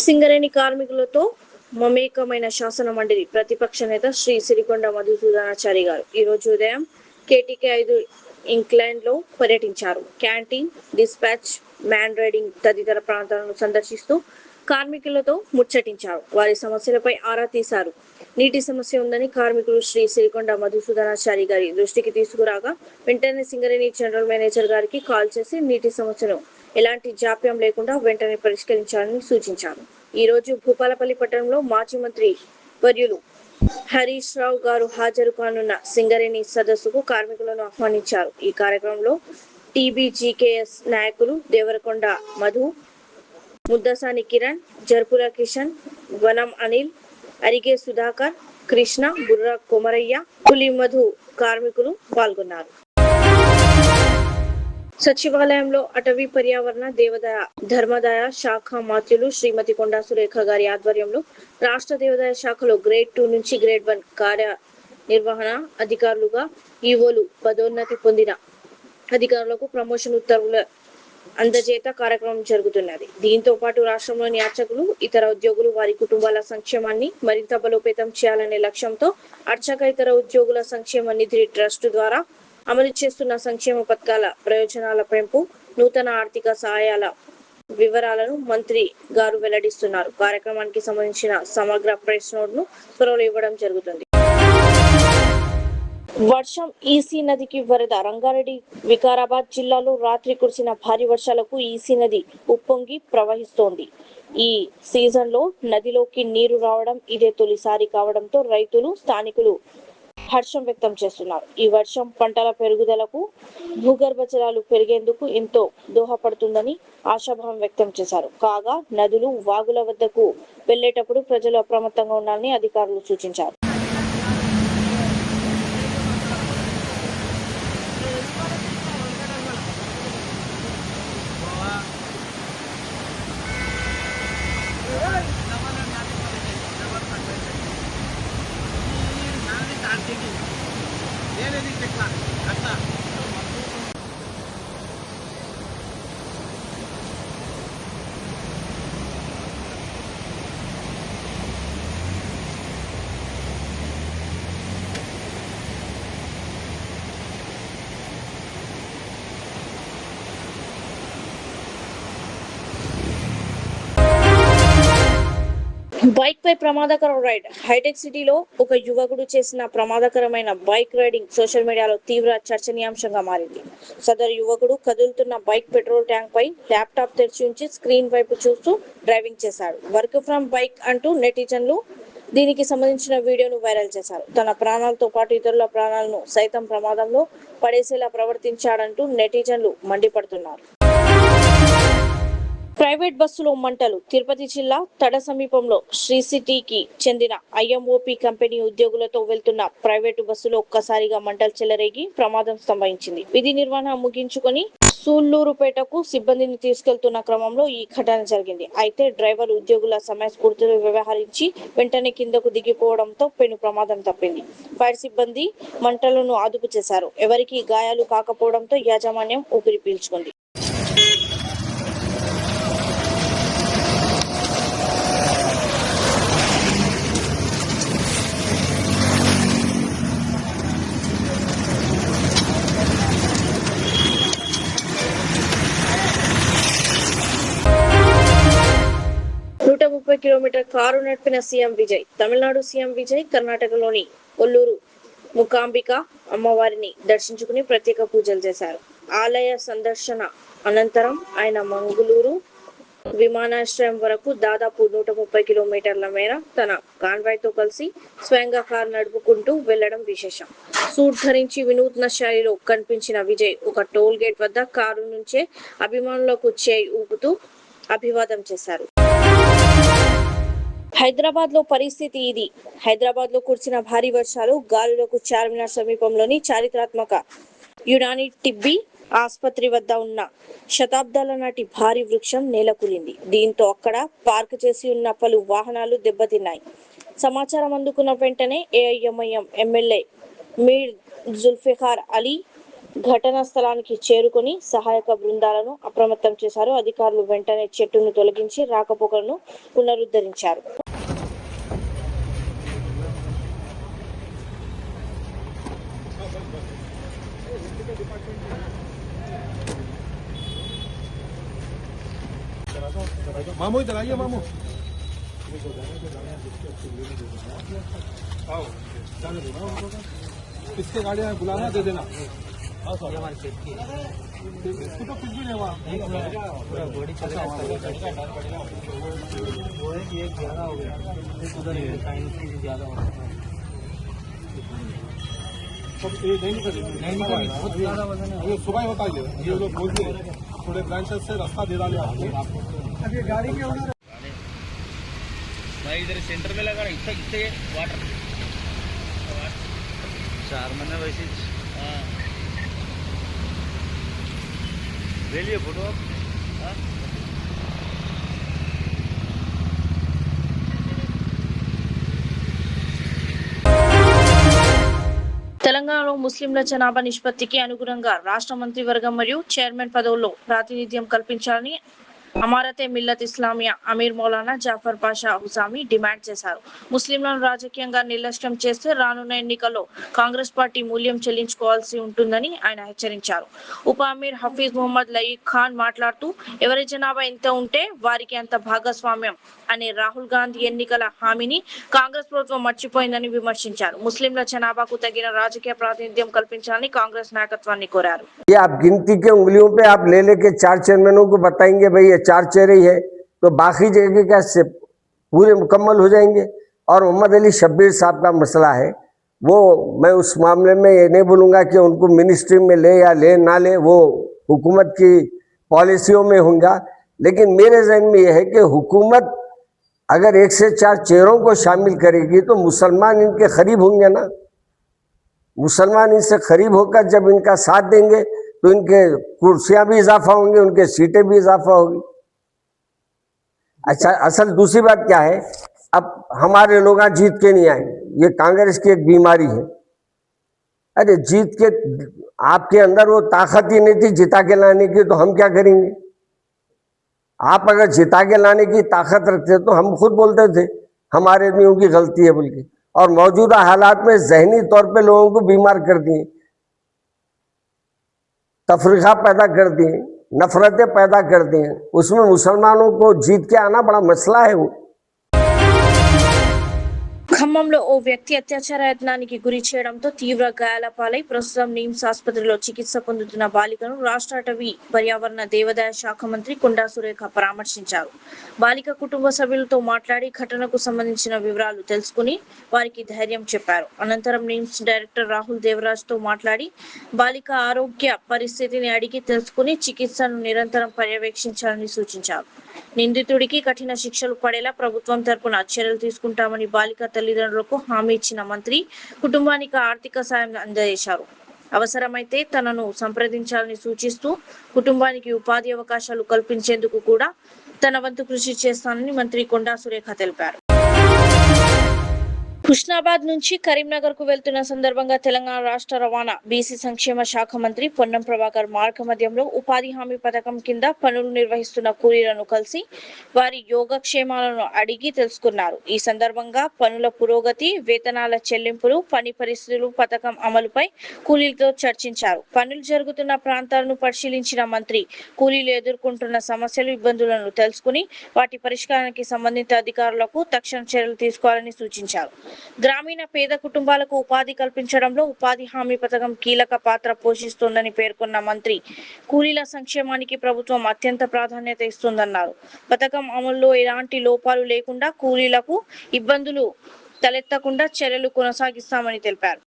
సింగరేణి కార్మికులతో మమేకమైన శాసన మండలి ప్రతిపక్ష నేత శ్రీ సిరికొండ మధుసూదనాచారి గారు ఈ రోజు ఉదయం కేటీకే 5 ఇంక్లైన్ లో పర్యటించారు. క్యాంటీన్, డిస్పాచ్, మ్యాన్ రైడింగ్ తదితర ప్రాంతాలను సందర్శిస్తూ కార్మికులతో ముచ్చటించారు. వారి సమస్యలపై ఆరా తీశారు. నీటి సమస్య ఉందని కార్మికులు శ్రీ సిరికొండ మధుసూదనాచారి గారి దృష్టికి తీసుకురాగా వెంటనే సింగరేణి జనరల్ మేనేజర్ గారికి కాల్ చేసి నీటి సమస్యను ఎలాంటి జాప్యం లేకుండా వెంటనే పరిష్కరించాలని సూచించారు. ఈ రోజు భూపాలపల్లి పట్టణంలో మాజీ మంత్రి వర్యులు హరీష్ రావు గారు హాజరు కానున్న సింగరేణి సదస్సుకు కార్మికులను ఆహ్వానించారు. ఈ కార్యక్రమంలో టీబీజీకేఎస్ నాయకులు దేవరకొండ మధు, ముద్దసాని కిరణ్, జర్పుల కిషన్, వనం అనిల్, అరిగే సుధాకర్, కృష్ణ, బుర్ర కొమరయ్య, పులి మధు కార్మికులు పాల్గొన్నారు. సచివాలయంలో అటవీ పర్యావరణ దేవాదాయ ధర్మాదాయ శాఖ మాత్యులు శ్రీమతి కొండా సురేఖ గారి ఆధ్వర్యంలో రాష్ట్ర దేవాదాయ శాఖలో గ్రేడ్ 2 నుంచి గ్రేడ్ 1 కార్యనిర్వహణ అధికారులుగా ఈవోలు పదోన్నతి పొందిన అధికారులకు ప్రమోషన్ ఉత్తర్వుల అందజేత కార్యక్రమం జరుగుతున్నది. దీంతో పాటు రాష్ట్రంలోని అర్చకులు, ఇతర ఉద్యోగులు వారి కుటుంబాల సంక్షేమాన్ని మరింత బలోపేతం చేయాలనే లక్ష్యంతో అర్చక ఇతర ఉద్యోగుల సంక్షేమ నిధి ట్రస్ట్ ద్వారా అమలు చేస్తున్న సంక్షేమ పథకాల ప్రయోజనాల పెంపు, నూతన ఆర్థిక సహాయాల వివరాలను మంత్రి గారు వెల్లడిస్తున్నారు. కార్యక్రమానికి సంబంధించిన సమగ్ర ప్రెస్ నోట్ ను త్వరలో ఇవ్వడం జరుగుతుంది. వర్షం ఈసీ నదికి వరద. రంగారెడ్డి, వికారాబాద్ జిల్లాలో రాత్రి కురిసిన భారీ వర్షాలకు ఈసీ నది ఉప్పొంగి ప్రవహిస్తోంది. ఈ సీజన్ లో నదిలోకి నీరు రావడం ఇదే తొలిసారి కావడంతో రైతులు, స్థానికులు హర్షం వ్యక్తం చేస్తున్నారు. ఈ వర్షం పంటల పెరుగుదలకు, భూగర్భ జలాలు పెరిగేందుకు ఎంతో దోహదపడుతుందని ఆశాభావం వ్యక్తం చేశారు. కాగా నదులు, వాగుల వద్దకు వెళ్లేటప్పుడు ప్రజలు అప్రమత్తంగా ఉండాలని అధికారులు సూచించారు. బైక్ పై ప్రమాదకర రైడ్. హైటెక్ సిటీలో ఒక యువకుడు చేసిన ప్రమాదకరమైన బైక్ రైడింగ్ సోషల్ మీడియాలో తీవ్ర చర్చనీయాంశంగా మారింది. సదరు యువకుడు కదులుతున్న బైక్ పెట్రోల్ ట్యాంక్ పై ల్యాప్టాప్ తెరిచి ఉంచి స్క్రీన్ వైపు చూస్తూ డ్రైవింగ్ చేశాడు. వర్క్ ఫ్రమ్ బైక్ అంటూ నెటిజన్లు దీనికి సంబంధించిన వీడియోను వైరల్ చేశారు. తన ప్రాణాలతో పాటు ఇతరుల ప్రాణాలను సైతం ప్రమాదంలో పడేసేలా ప్రవర్తించాడంటూ నెటిజన్లు మండిపడుతున్నారు. ప్రైవేట్ బస్సులో మంటలు. తిరుపతి జిల్లా తడ సమీపంలో శ్రీ సిటీకి చెందిన ఐఎంఓపి కంపెనీ ఉద్యోగులతో వెళ్తున్న ప్రైవేటు బస్సులో ఒక్కసారిగా మంటలు చెలరేగి ప్రమాదం సంభవించింది. విధి నిర్వహణ ముగించుకొని సూళ్లూరుపేటకు సిబ్బందిని తీసుకెళ్తున్న క్రమంలో ఈ ఘటన జరిగింది. అయితే డ్రైవర్ ఉద్యోగుల సమయస్ఫూర్తితో వ్యవహరించి వెంటనే కిందకు దిగిపోవడంతో పెను ప్రమాదం తప్పింది. ఫైర్ సిబ్బంది మంటలను అదుపు చేశారు. ఎవరికీ గాయాలు కాకపోవడంతో యాజమాన్యం ఊపిరి పీల్చుకుంది. కిలోమీటర్ కారు నడిపిన సీఎం విజయ్. తమిళనాడు సీఎం విజయ్ కర్ణాటకలోని కొల్లూరు ముకాంబిక అమ్మవారిని దర్శించుకుని ప్రత్యేక పూజలు చేశారు. ఆలయ సందర్శన అనంతరం ఆయన మంగళూరు విమానాశ్రయం వరకు దాదాపు 130 కిలోమీటర్ల మేర తన కాన్వాయ్ తో కలిసి స్వయంగా కారు నడుపుకుంటూ వెళ్లడం విశేషం. సూట్ ధరించి వినూత్న శైలిలో కనిపించిన విజయ్ ఒక టోల్ గేట్ వద్ద కారు నుంచే అభిమానులకు చేయి ఊపుతూ అభివాదం చేశారు. హైదరాబాద్ లో పరిస్థితి ఇది. హైదరాబాద్ లో కురిసిన భారీ వర్షాలు, గాలులకు చార్మినార్ సమీపంలోని చారిత్రాత్మక యునాని టిబ్బీ ఆసుపత్రి వద్ద ఉన్న శతాబ్దాల నాటి భారీ వృక్షం నేలకూలింది. దీంతో అక్కడ పార్క్ చేసి ఉన్న పలు వాహనాలు దెబ్బతిన్నాయి. సమాచారం అందుకున్న వెంటనే ఏఐఎంఐఎం ఎమ్మెల్యే మీర్ జుల్ఫికార్ అలీ, ఘటనా స్థలానికి చేరుకొని సహాయక బృందాలను అప్రమత్తం చేశారు. అధికారులు వెంటనే చెట్టును తొలగించి రాకపోకలను పునరుద్ధరించారు. मामू इधर आइए मामू। आओ जाने दो ना उनको। किसके गाड़ियाँ बुलाना दे देना। हाँ सर हमारी सेफ्टी है। इसको तो कुछ भी नहीं हुआ। पूरा बॉडी चल रहा है। वो है कि एक ज़्यादा हो गया। उधर टाइम से ज़्यादा हो गया। नहीं सुबह ही बताइए ये लोग बोलते हैं थोड़े ब्रांचेस से रास्ता दे डाले आपको। अभी गाड़ी के ओनर मैं इधर सेंटर में लगा रहा इससे वाटर 4 महीने वैसे हाँ ले लिए फोटो हाँ తెలంగాణలో ముస్లింల జనాభా నిష్పత్తికి అనుగుణంగా రాష్ట్ర మంత్రివర్గం మరియు చైర్మన్ పదవుల్లో ప్రాతినిధ్యం కల్పించాలని అమారతే మిల్లత్ ఇస్లామియా అమీర్ మౌలానా జాఫర్ పాషా హుసామి డిమాండ్ చేశారు. ముస్లింలను రాజకీయంగా నిర్లక్ష్యం చేస్తే రానున్న ఎన్నికల్లో కాంగ్రెస్ పార్టీ మూల్యం చెల్లించుకోవాల్సి ఉంటుందని ఆయన హెచ్చరించారు. ఉప అమీర్ హఫీజ్ మొహమ్మద్ లయీక్ ఖాన్ మాట్లాడుతూ ఎవరి జనాభా ఎంత ఉంటే వారికి అంత భాగస్వామ్యం అనే రాహుల్ గాంధీ ఎన్నికల హామీని కాంగ్రెస్ ప్రభుత్వం మర్చిపోయిందని విమర్శించారు. ముస్లింల జనాభాకు తగిన రాజకీయ ప్రాతినిధ్యం కల్పించాలని కాంగ్రెస్ నాయకత్వాన్ని కోరారు. आप गिनती के उंगलियों पे आप ले लेके 4 चेयरमैनों को बताएंगे भाई ये 4 चेहरे ही है तो बाकी जगह क्या पूरे मुकम्मल हो जाएंगे। और मोहम्मद अली शब्बीर साहब का मसला है वो मैं उस मामले में ये नहीं बोलूँगा कि उनको मिनिस्ट्री में ले या ले ना ले, वो हुकूमत की पॉलिसियों में होगा। लेकिन मेरे जहन में यह है कि हुकूमत अगर 1 से 4 चेहरों को शामिल करेगी तो मुसलमान इनके करीब होंगे ना। मुसलमान इनसे करीब होकर जब इनका साथ देंगे तो इनके कुर्सियां भी इजाफा होंगी, उनके सीटें भी इजाफा होगी। अच्छा असल दूसरी बात क्या है, अब हमारे लोग जीत के नहीं आए, ये कांग्रेस की एक बीमारी है। अरे जीत के आपके अंदर वो ताकत ही नहीं थी जिता के लाने की, तो हम क्या करेंगे। आप अगर जिता के लाने की ताकत रखते तो हम खुद बोलते थे हमारे आदमियों की गलती है बोल के। और मौजूदा हालात में जहनी तौर पे लोगों को बीमार कर दिए, तफरीका पैदा कर दिए, नफरतें पैदा कर दिए। उसमें मुसलमानों को जीत के आना बड़ा मसला है। वो ఖమ్మంలో ఓ వ్యక్తి అత్యాచార యత్నానికి గురి చేయడంతో తీవ్ర గాయాల పాలై ప్రస్తుతం నిమ్స్ ఆసుపత్రిలో చికిత్స పొందుతున్న బాలికను రాష్ట్ర అటవీ పర్యావరణ దేవాదాయ శాఖ మంత్రి కొండా సురేఖ పరామర్శించారు. బాలిక కుటుంబ సభ్యులతో మాట్లాడి ఘటనకు సంబంధించిన వివరాలు తెలుసుకుని వారికి ధైర్యం చెప్పారు. అనంతరం నిమ్స్ డైరెక్టర్ రాహుల్ దేవరాజ్ తో మాట్లాడి బాలిక ఆరోగ్య పరిస్థితిని అడిగి తెలుసుకుని చికిత్సను నిరంతరం పర్యవేక్షించాలని సూచించారు. నిందితుడికి కఠిన శిక్షలు పడేలా ప్రభుత్వం తరపున చర్యలు తీసుకుంటామని బాలిక తల్లిదండ్రులకు హామీ ఇచ్చిన మంత్రి కుటుంబానికి ఆర్థిక సాయం అందజేశారు. అవసరమైతే తనను సంప్రదించాలని సూచిస్తూ కుటుంబానికి ఉపాధి అవకాశాలు కల్పించేందుకు కూడా తన వంతు కృషి చేస్తానని మంత్రి కొండా సురేఖ తెలిపారు. హుస్నాబాద్ నుంచి కరీంనగర్ కు వెళ్తున్న సందర్భంగా తెలంగాణ రాష్ట్ర రవాణా బీసీ సంక్షేమ శాఖ మంత్రి పొన్నం ప్రభాకర్ మార్గ మధ్యంలో ఉపాధి హామీ పథకం కింద పనులు నిర్వహిస్తున్న కూలీలను కలిసి వారి యోగక్షేమాలను అడిగి తెలుసుకున్నారు. ఈ సందర్భంగా పనుల పురోగతి, వేతనాల చెల్లింపులు, పని పరిస్థితులు, పథకం అమలుపై కూలీలతో చర్చించారు. పనులు జరుగుతున్న ప్రాంతాలను పరిశీలించిన మంత్రి కూలీలు ఎదుర్కొంటున్న సమస్యలు, ఇబ్బందులను తెలుసుకుని వాటి పరిష్కారానికి సంబంధిత అధికారులకు తక్షణ చర్యలు తీసుకోవాలని సూచించారు. గ్రామీణ పేద కుటుంబాలకు ఉపాధి కల్పించడంలో ఉపాధి హామీ పథకం కీలక పాత్ర పోషిస్తోందని పేర్కొన్న మంత్రి కూలీల సంక్షేమానికి ప్రభుత్వం అత్యంత ప్రాధాన్యత ఇస్తుందన్నారు. పథకం అమలులో ఎలాంటి లోపాలు లేకుండా కూలీలకు ఇబ్బందులు తలెత్తకుండా చర్యలు కొనసాగిస్తామని తెలిపారు.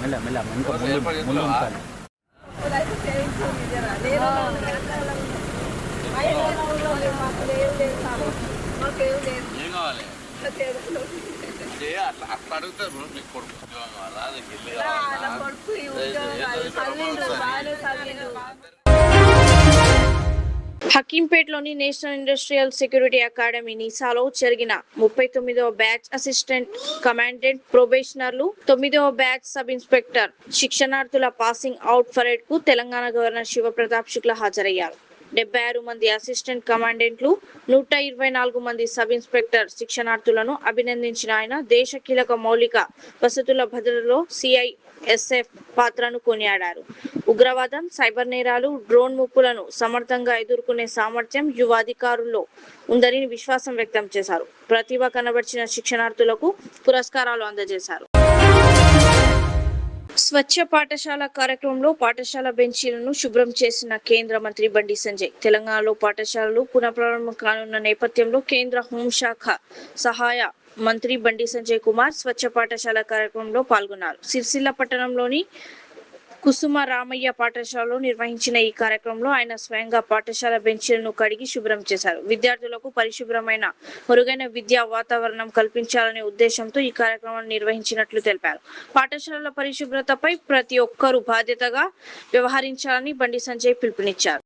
మెల్ల ముందు ఏం కావాలి అట్లా అట్లా అడుగుతారు మీకు కొడుకు ఉద్యోగం కావాలా నీకు ఇల్లు కావాలా హకీంపేటలోని నేషనల్ ఇండస్ట్రియల్ సెక్యూరిటీ అకాడమీ నిసాలో జరిగిన 39వ బ్యాచ్ అసిస్టెంట్ కమాండెంట్ ప్రొబేషనర్లు 9వ బ్యాచ్ సబ్ ఇన్స్పెక్టర్ శిక్షణార్థుల పాసింగ్ అవుట్ పరేడ్ కు తెలంగాణ గవర్నర్ శివప్రతాప్ శుక్లా హాజరయ్యారు. 76 మంది అసిస్టెంట్ కమాండెంట్లు 124 మంది సబ్ ఇన్స్పెక్టర్ శిక్షణార్థులను అభినందించిన ఆయన దేశ కీలక మౌలిక వసతుల భద్రతలో సిఐఎస్ఎఫ్ పాత్రను కొనియాడారు. ఉగ్రవాదం, సైబర్ నేరాలు, డ్రోన్ ముప్పులను సమర్థంగా ఎదుర్కొనే సామర్థ్యం యువ అధికారుల్లో ఉందని విశ్వాసం వ్యక్తం చేశారు. ప్రతిభ కనబర్చిన శిక్షణార్థులకు పురస్కారాలు అందజేశారు. స్వచ్ఛ పాఠశాల కార్యక్రమంలో పాఠశాల బెంచీలను శుభ్రం చేసిన కేంద్ర మంత్రి బండి సంజయ్. తెలంగాణలో పాఠశాలలు పునఃప్రారంభం కానున్న నేపథ్యంలో కేంద్ర హోంశాఖ సహాయ మంత్రి బండి సంజయ్ కుమార్ స్వచ్ఛ పాఠశాల కార్యక్రమంలో పాల్గొన్నారు. సిరిసిల్ల పట్టణంలోని కుసుమ రామయ్య పాఠశాలలో నిర్వహించిన ఈ కార్యక్రమంలో ఆయన స్వయంగా పాఠశాల బెంచీలను కడిగి శుభ్రం చేశారు. విద్యార్థులకు పరిశుభ్రమైన మెరుగైన విద్యా వాతావరణం కల్పించాలనే ఉద్దేశంతో ఈ కార్యక్రమాన్ని నిర్వహించినట్లు తెలిపారు. పాఠశాలల పరిశుభ్రతపై ప్రతి ఒక్కరూ బాధ్యతగా వ్యవహరించాలని బండి సంజయ్ పిలుపునిచ్చారు.